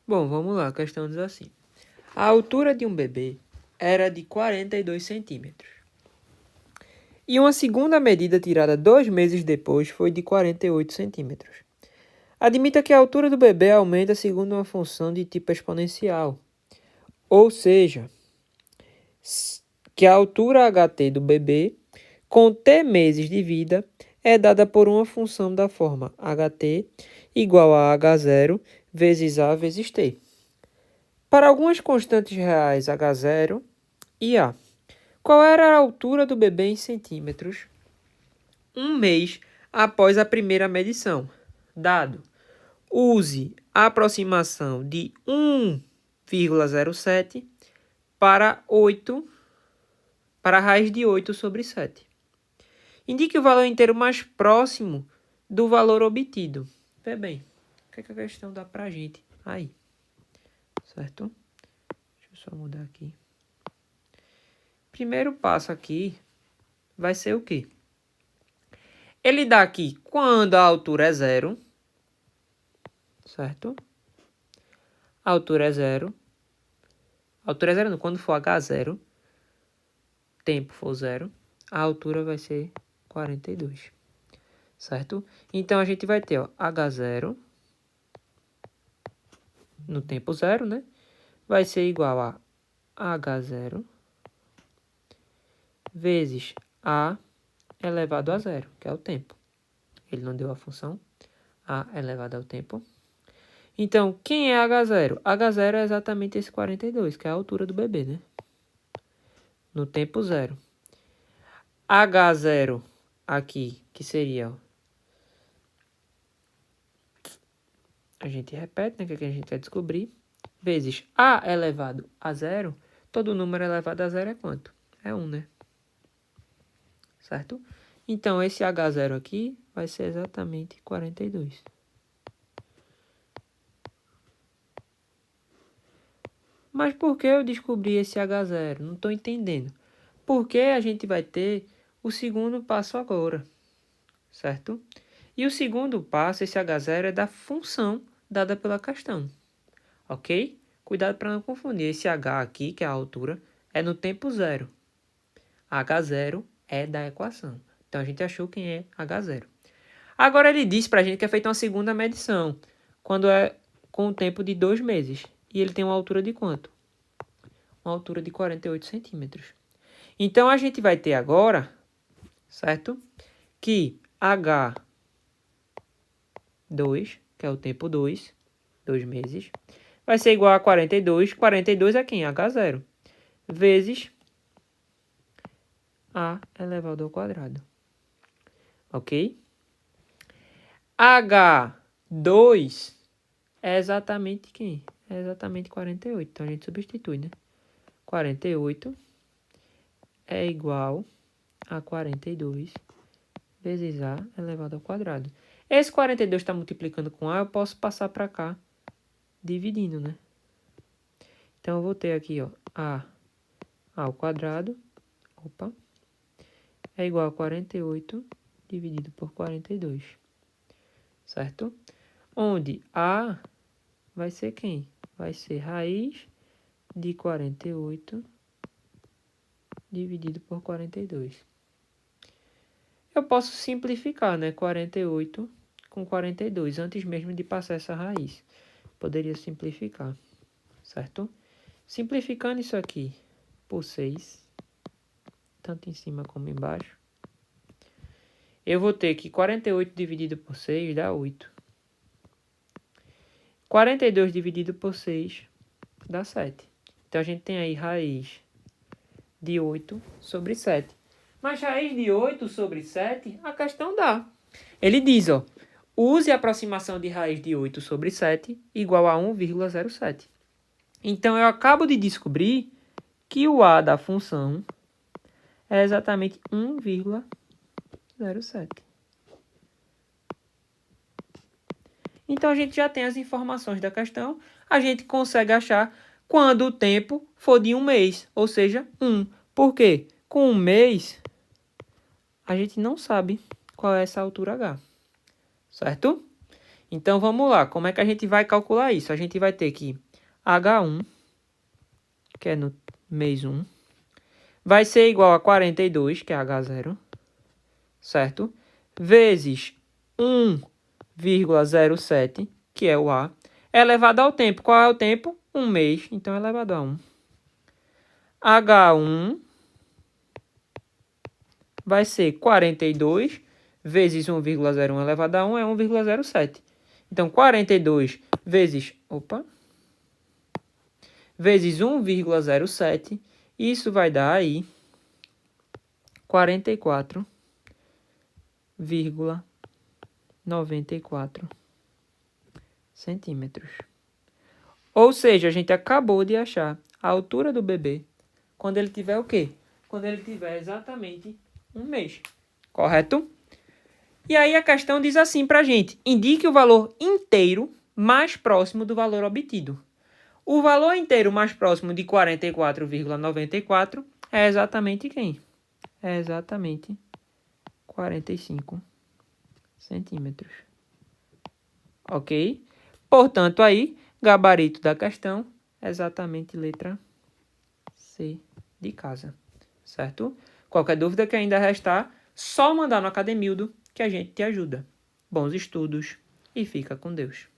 Bom, vamos lá, a questão diz assim. A altura de um bebê era de 42 centímetros. E uma segunda medida tirada 2 meses depois foi de 48 centímetros. Admita que a altura do bebê aumenta segundo uma função de tipo exponencial. Ou seja, que a altura HT do bebê, com T meses de vida, é dada por uma função da forma HT igual a H0 vezes A vezes T. Para algumas constantes reais H0 e A, qual era a altura do bebê em centímetros um mês após a primeira medição? Dado. Use a aproximação de 1,07 para a raiz de 8 sobre 7. Indique o valor inteiro mais próximo do valor obtido. Vê bem, o que a questão dá para a gente aí, certo? Deixa eu só mudar aqui. Primeiro passo aqui vai ser o quê? Ele dá aqui quando a altura é zero, certo? A altura é zero. A altura é zero não, quando for H0, tempo for zero, a altura vai ser 42, certo? Então, a gente vai ter ó, H0 no tempo zero, né? Vai ser igual a H0 vezes A elevado a zero, que é o tempo. Ele não deu a função A elevado ao tempo. Então, quem é H0? H0 é exatamente esse 42, que é a altura do bebê, né? No tempo zero. H0 aqui, que seria... Ó, a gente repete, né? Que a gente vai descobrir. Vezes A elevado a zero. Todo número elevado a zero é quanto? É 1, né? Certo? Então, esse H0 aqui vai ser exatamente 42. Mas por que eu descobri esse H0? Não estou entendendo. Porque a gente vai ter o segundo passo agora, certo? E o segundo passo, esse H0, é da função dada pela questão, ok? Cuidado para não confundir. Esse H aqui, que é a altura, é no tempo zero. H0 é da equação. Então, a gente achou quem é H0. Agora, ele disse para a gente que é feita uma segunda medição, quando é com o tempo de 2 meses. E ele tem uma altura de quanto? Uma altura de 48 centímetros. Então, a gente vai ter agora, certo? Que H2, que é o tempo 2 meses, vai ser igual a 42. 42 é quem? H0. Vezes A elevado ao quadrado. Ok? H2 é exatamente quem? É exatamente 48. Então, a gente substitui, né? 48 é igual a 42 vezes A elevado ao quadrado. Esse 42 está multiplicando com A, eu posso passar para cá, dividindo, né? Então, eu vou ter aqui, ó, A ao quadrado, opa, é igual a 48 dividido por 42, certo? Onde A vai ser quem? Vai ser raiz de 48 dividido por 42. Eu posso simplificar, né? 48 com 42, antes mesmo de passar essa raiz. Poderia simplificar, certo? Simplificando isso aqui por 6, tanto em cima como embaixo, eu vou ter que 48 dividido por 6 dá 8. 42 dividido por 6 dá 7. Então, a gente tem aí raiz de 8 sobre 7. Mas raiz de 8 sobre 7, a questão dá. Ele diz, ó, use a aproximação de raiz de 8 sobre 7 igual a 1,07. Então, eu acabo de descobrir que o A da função é exatamente 1,07. Então, a gente já tem as informações da questão. A gente consegue achar quando o tempo for de um mês, ou seja, 1. Por quê? Com um mês, a gente não sabe qual é essa altura H, certo? Então, vamos lá. Como é que a gente vai calcular isso? A gente vai ter que H1, que é no mês 1, vai ser igual a 42, que é H0, certo? Vezes 1,07, que é o A, elevado ao tempo. Qual é o tempo? 1 mês. Então, elevado a 1. H1 vai ser 42 vezes 1,01 elevado a 1 é 1,07. Então, 42 vezes 1,07, isso vai dar aí 44,94 centímetros. Ou seja, a gente acabou de achar a altura do bebê quando ele tiver o quê? Quando ele tiver exatamente 1 mês. Correto? E aí a questão diz assim pra gente: indique o valor inteiro mais próximo do valor obtido. O valor inteiro mais próximo de 44,94 é exatamente quem? É exatamente 45 centímetros. Ok? Portanto, aí, gabarito da questão, exatamente letra C de casa. Certo? Qualquer dúvida que ainda restar, só mandar no Academildo que a gente te ajuda. Bons estudos e fica com Deus.